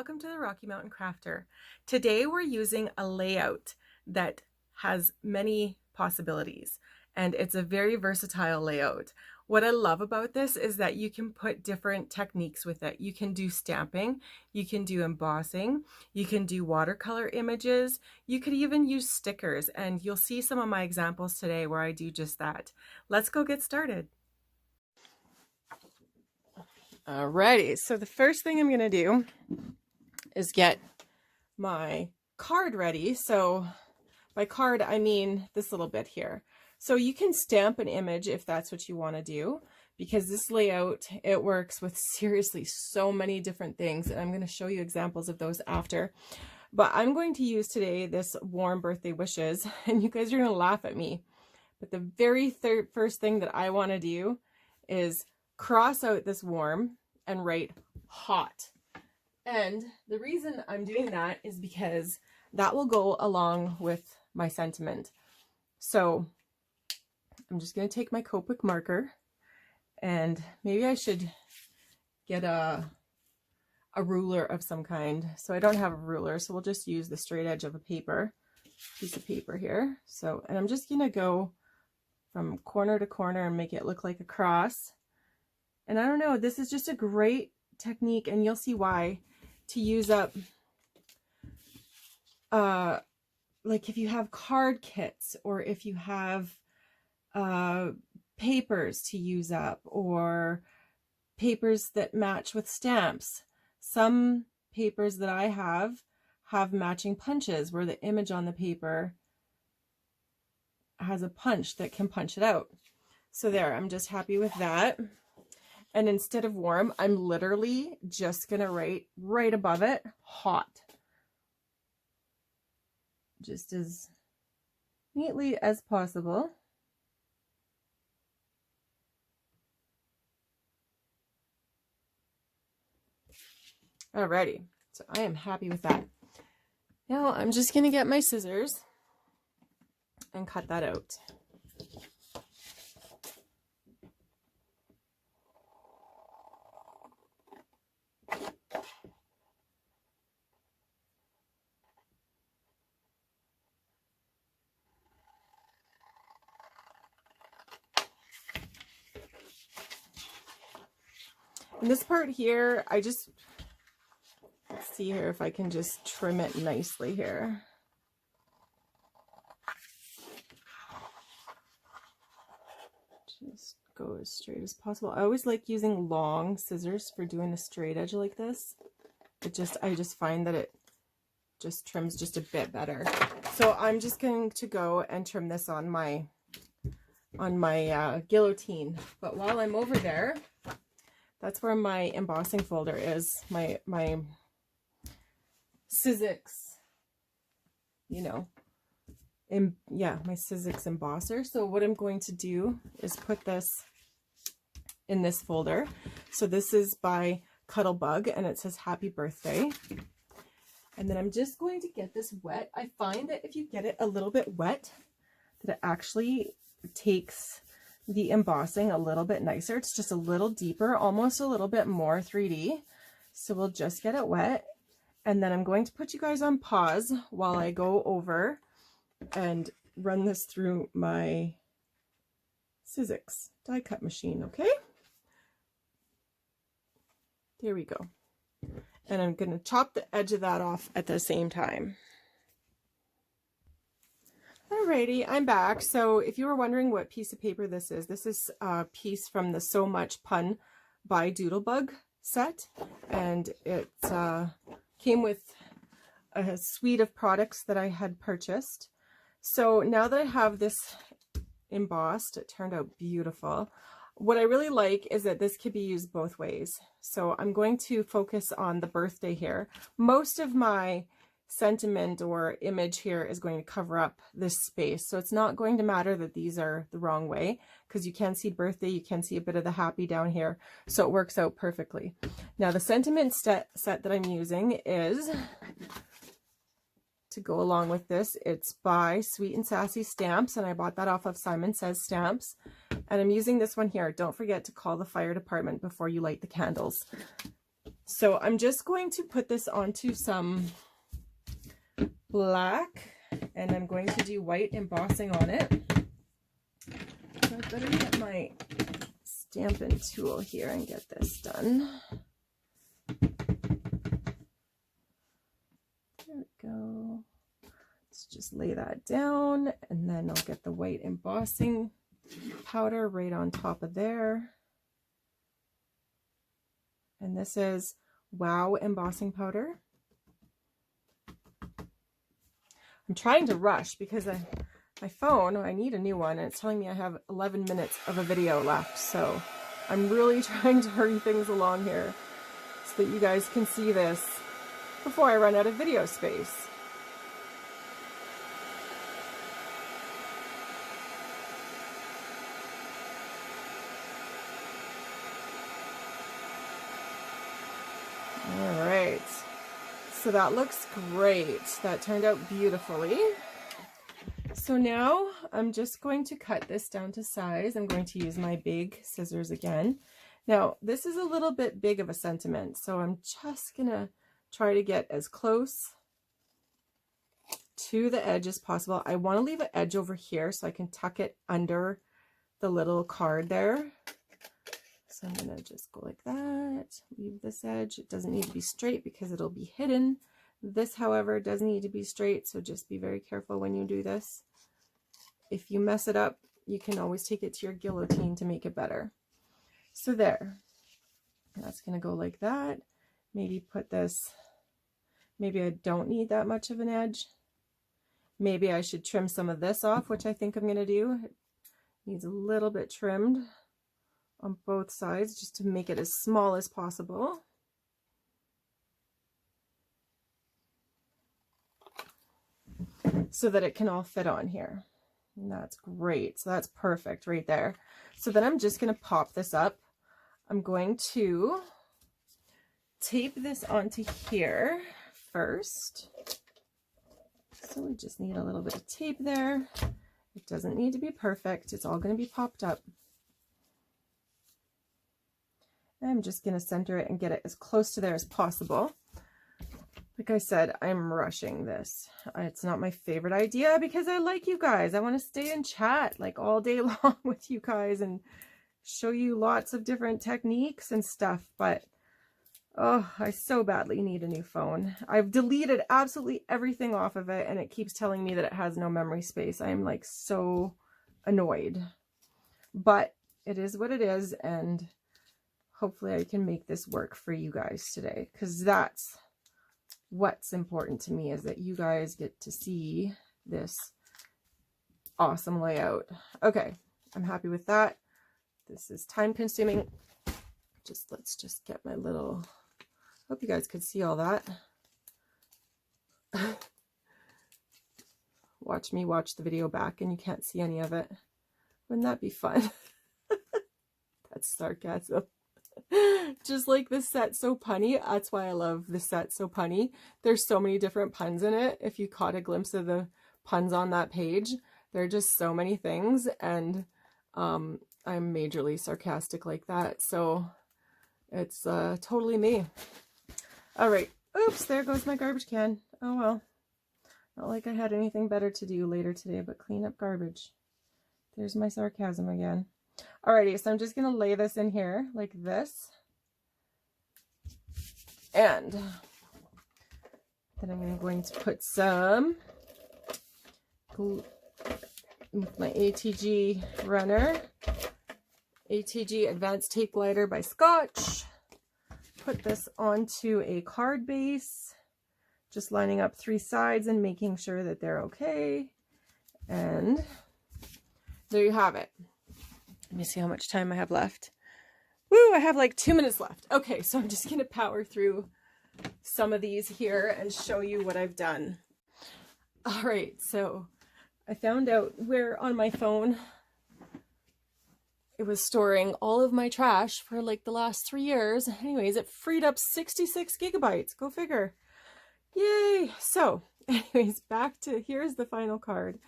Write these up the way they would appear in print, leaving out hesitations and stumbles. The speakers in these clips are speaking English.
welcome to the Rocky Mountain Crafter. Today we're using a layout that has many possibilities and it's a very versatile layout. What I love about this is that you can put different techniques with it. You can do stamping, you can do embossing, you can do watercolor images, you could even use stickers, and you'll see some of my examples today where I do just that. Let's go get started. Alrighty, so the first thing I'm going to do is get my card ready. So by card, I mean this little bit here. So you can stamp an image if that's what you want to do, because this layout, it works with seriously so many different things. And I'm going to show you examples of those after. But I'm going to use today this warm birthday wishes, and you guys are going to laugh at me. But the very first thing that I want to do is cross out this warm and write hot. And the reason I'm doing that is because that will go along with my sentiment. So I'm just going to take my Copic marker, and maybe I should get a ruler of some kind. So I don't have a ruler, so we'll just use the straight edge of a piece of paper here. So, and I'm just going to go from corner to corner and make it look like a cross. And I don't know, this is just a great technique, and you'll see why, to use up, like if you have card kits, or if you have papers to use up, or papers that match with stamps. Some papers that I have matching punches where the image on the paper has a punch that can punch it out. So there, I'm just happy with that. And instead of warm, I'm literally just going to write right above it, hot. Just as neatly as possible. Alrighty, so I am happy with that. Now I'm just going to get my scissors and cut that out. And this part here, let's see here if I can just trim it nicely here. Just go as straight as possible. I always like using long scissors for doing a straight edge like this. I just find that it just trims just a bit better. So I'm just going to go and trim this on my guillotine. But while I'm over there, that's where my embossing folder is, my Sizzix, my Sizzix embosser. So what I'm going to do is put this in this folder. So this is by Cuttlebug, and it says happy birthday. And then I'm just going to get this wet. I find that if you get it a little bit wet, that it actually takes the embossing a little bit nicer. It's just a little deeper, almost a little bit more 3D. So we'll just get it wet. And then I'm going to put you guys on pause while I go over and run this through my Sizzix die cut machine, okay? There we go. And I'm going to chop the edge of that off at the same time. Alrighty, I'm back. So if you were wondering what piece of paper this is a piece from the So Much Pun by Doodlebug set, and it came with a suite of products that I had purchased. So now that I have this embossed, it turned out beautiful. What I really like is that this could be used both ways. So I'm going to focus on the birthday here. Most of my sentiment or image here is going to cover up this space. So it's not going to matter that these are the wrong way, because you can see birthday, you can see a bit of the happy down here. So it works out perfectly. Now the sentiment set that I'm using is, to go along with this, it's by Sweet and Sassy Stamps, and I bought that off of Simon Says Stamps. And I'm using this one here. Don't forget to call the fire department before you light the candles. So I'm just going to put this onto some black, and I'm going to do white embossing on it. So I better get my Stampin' tool here and get this done. There we go. Let's just lay that down, and then I'll get the white embossing powder right on top of there. And this is Wow embossing powder. I'm trying to rush because my phone, I need a new one, and it's telling me I have 11 minutes of a video left. So I'm really trying to hurry things along here so that you guys can see this before I run out of video space. All right. So that looks great. That turned out beautifully. So now I'm just going to cut this down to size. I'm going to use my big scissors again. Now this is a little bit big of a sentiment, so I'm just gonna try to get as close to the edge as possible. I want to leave an edge over here so I can tuck it under the little card there. So I'm gonna just go like that, leave this edge. It doesn't need to be straight because it'll be hidden. This, however, does need to be straight, so just be very careful when you do this. If you mess it up, you can always take it to your guillotine to make it better. So there. That's going to go like that. Maybe put this, maybe I don't need that much of an edge. Maybe I should trim some of this off, which I think I'm going to do. It needs a little bit trimmed on both sides just to make it as small as possible. So that it can all fit on here. And that's great. So that's perfect right there. So then I'm just going to pop this up. I'm going to tape this onto here first. So we just need a little bit of tape there. It doesn't need to be perfect. It's all going to be popped up. And I'm just going to center it and get it as close to there as possible. Like I said, I'm rushing this. It's not my favorite idea because I like you guys. I want to stay and chat like all day long with you guys and show you lots of different techniques and stuff. But, oh, I so badly need a new phone. I've deleted absolutely everything off of it and it keeps telling me that it has no memory space. I'm like so annoyed. But it is what it is, and hopefully I can make this work for you guys today, because that's what's important to me, is that you guys get to see this awesome layout. Okay, I'm happy with that. This is time consuming. Let's just get my little, hope you guys could see all that. Watch me watch the video back and you can't see any of it. Wouldn't that be fun? That's sarcasm. Just like the set So Punny. That's why I love the set So Punny. There's so many different puns in it. If you caught a glimpse of the puns on that page, there are just so many things, and I'm majorly sarcastic like that, so it's totally me. All right. Oops, there goes my garbage can. Oh well. Not like I had anything better to do later today but clean up garbage. There's my sarcasm again. Alrighty, so I'm just going to lay this in here like this. And then I'm going to put some with my ATG runner. ATG Advanced Tape Glider by Scotch. Put this onto a card base. Just lining up 3 sides and making sure that they're okay. And there you have it. Let me see how much time I have left. Woo, I have like 2 minutes left. Okay, so I'm just going to power through some of these here and show you what I've done. All right, so I found out where on my phone it was storing all of my trash for like the last 3 years. Anyways, it freed up 66 gigabytes. Go figure. Yay! So, anyways, back to, here's the final card.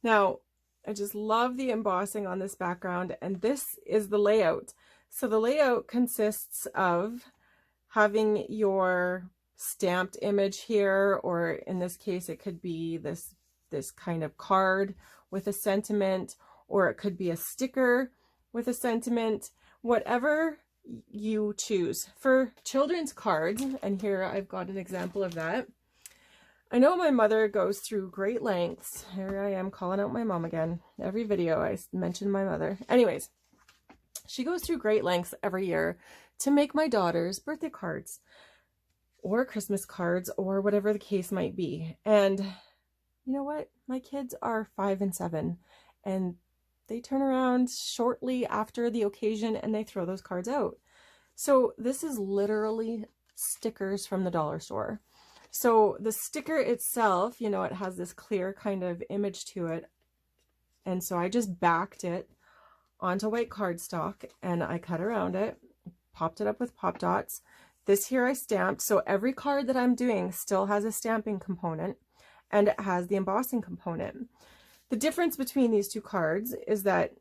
Now, I just love the embossing on this background, and this is the layout. So the layout consists of having your stamped image here, or in this case, it could be this kind of card with a sentiment, or it could be a sticker with a sentiment, whatever you choose. For children's cards, and here I've got an example of that. I know my mother goes through great lengths. Here I am calling out my mom again. Every video I mention my mother. Anyways, she goes through great lengths every year to make my daughters birthday cards or Christmas cards or whatever the case might be. And you know what? My kids are 5 and 7, and they turn around shortly after the occasion and they throw those cards out. So this is literally stickers from the dollar store. So the sticker itself, you know, it has this clear kind of image to it. And so I just backed it onto white cardstock and I cut around it, popped it up with pop dots. This here I stamped. So every card that I'm doing still has a stamping component and it has the embossing component. The difference between these two cards is that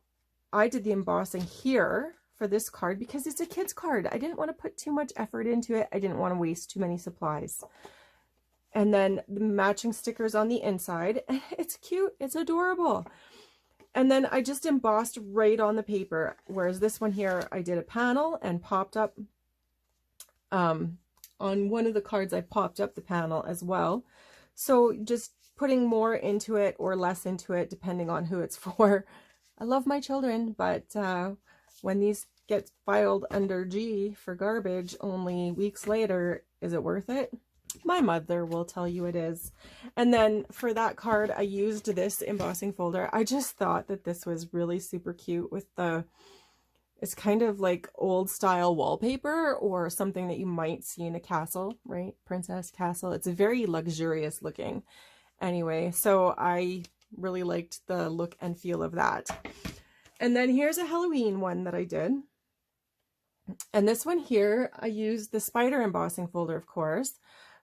I did the embossing here for this card because it's a kid's card. I didn't want to put too much effort into it. I didn't want to waste too many supplies. And then the matching stickers on the inside. It's cute. It's adorable. And then I just embossed right on the paper. Whereas this one here, I did a panel and popped up. On one of the cards, I popped up the panel as well. So just putting more into it or less into it, depending on who it's for. I love my children, but when these get filed under G for garbage only weeks later, is it worth it? My mother will tell you it is. And then for that card, I used this embossing folder. I just thought that this was really super cute with the, it's kind of like old style wallpaper or something that you might see in a castle, right? Princess castle. It's very luxurious looking. Anyway, so I really liked the look and feel of that. And then here's a Halloween one that I did. And this one here, I used the spider embossing folder, of course.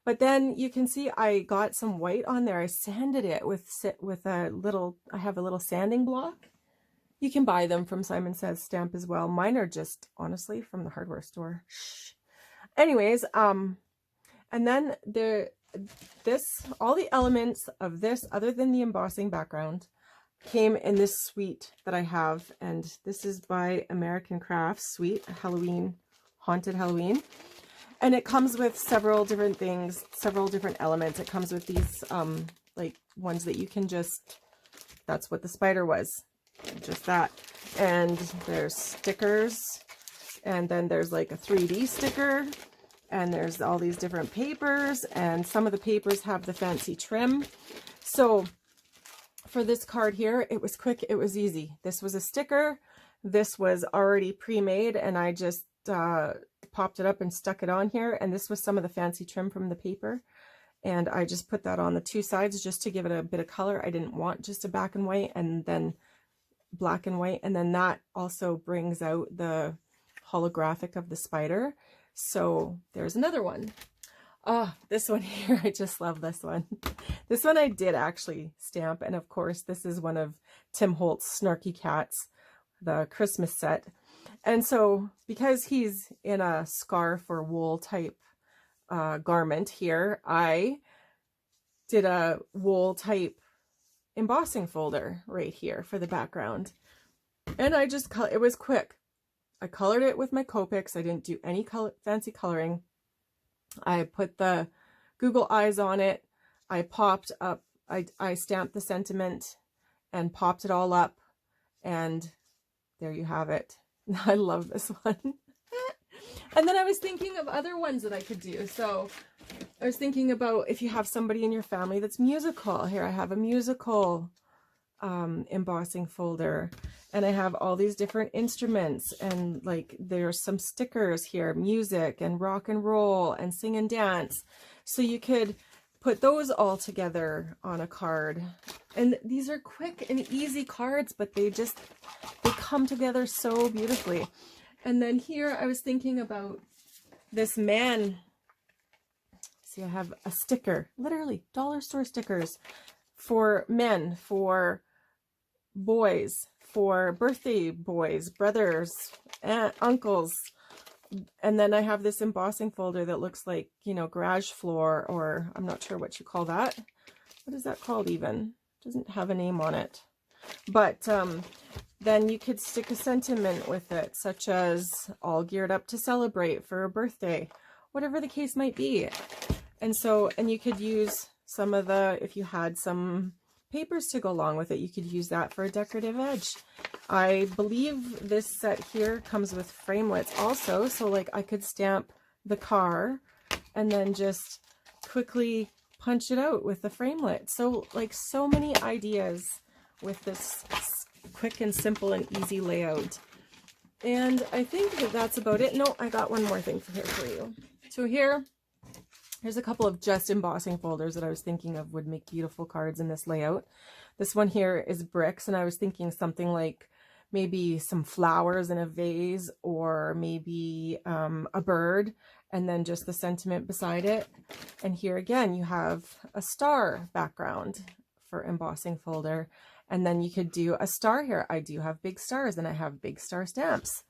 But then you can see I got some white on there. I sanded it with a little, I have a little sanding block. You can buy them from Simon Says Stamp as well. Mine are just, honestly, from the hardware store. Shh. Anyways, and then all the elements of this, other than the embossing background, came in this suite that I have. And this is by American Crafts Suite, Halloween, Haunted Halloween. And it comes with several different things, several different elements. It comes with these, like, ones that you can just, that's what the spider was, just that. And there's stickers, and then there's like a 3D sticker, and there's all these different papers, and some of the papers have the fancy trim. So for this card here, it was quick, it was easy. This was a sticker, this was already pre-made, and I just popped it up and stuck it on here. And this was some of the fancy trim from the paper. And I just put that on the two sides just to give it a bit of color. I didn't want just a black and white and then black and white. And then that also brings out the holographic of the spider. So there's another one. Oh, this one here, I just love this one. This one I did actually stamp. And of course, this is one of Tim Holt's Snarky Cats, the Christmas set. And so because he's in a scarf or wool type garment here, I did a wool type embossing folder right here for the background. And I just, it was quick. I colored it with my Copics. I didn't do any fancy coloring. I put the Google eyes on it. I popped up, I stamped the sentiment and popped it all up. And there you have it. I love this one. And then I was thinking of other ones that I could do. So I was thinking about if you have somebody in your family that's musical. Here I have a musical embossing folder. And I have all these different instruments. And like there's some stickers here, music and rock and roll and sing and dance. So you could put those all together on a card. And these are quick and easy cards, but they come together so beautifully. And then here I was thinking about this man. See, I have a sticker, literally dollar store stickers for men, for boys, for birthday boys, brothers, uncles, And then I have this embossing folder that looks like, you know, garage floor, or I'm not sure what you call that. What is that called even? Doesn't have a name on it. But then you could stick a sentiment with it, such as all geared up to celebrate for a birthday, whatever the case might be. And so, and you could use some of the, if you had some papers to go along with it, you could use that for a decorative edge. I believe this set here comes with framelits also, so like I could stamp the car and then just quickly punch it out with the framelit. So like so many ideas with this quick and simple and easy layout. And I think that that's about it. No, I got one more thing here for you. So here's a couple of just embossing folders that I was thinking of would make beautiful cards in this layout. This one here is bricks, and I was thinking something like maybe some flowers in a vase, or maybe a bird, and then just the sentiment beside it. And here again, you have a star background for embossing folder. And then you could do a star here. I do have big stars, and I have big star stamps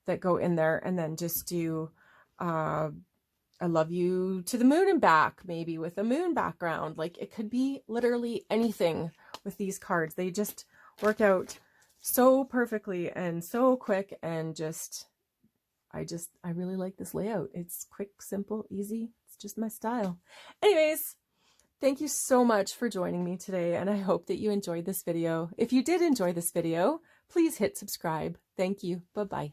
that go in there. And then just do I love you to the moon and back, maybe with a moon background. Like it could be literally anything with these cards. They just work out so perfectly and so quick, and just I really like this layout. It's quick, simple, easy. It's just my style. Anyways, thank you so much for joining me today, and I hope that you enjoyed this video. If you did enjoy this video, please hit subscribe. Thank you. Bye-bye.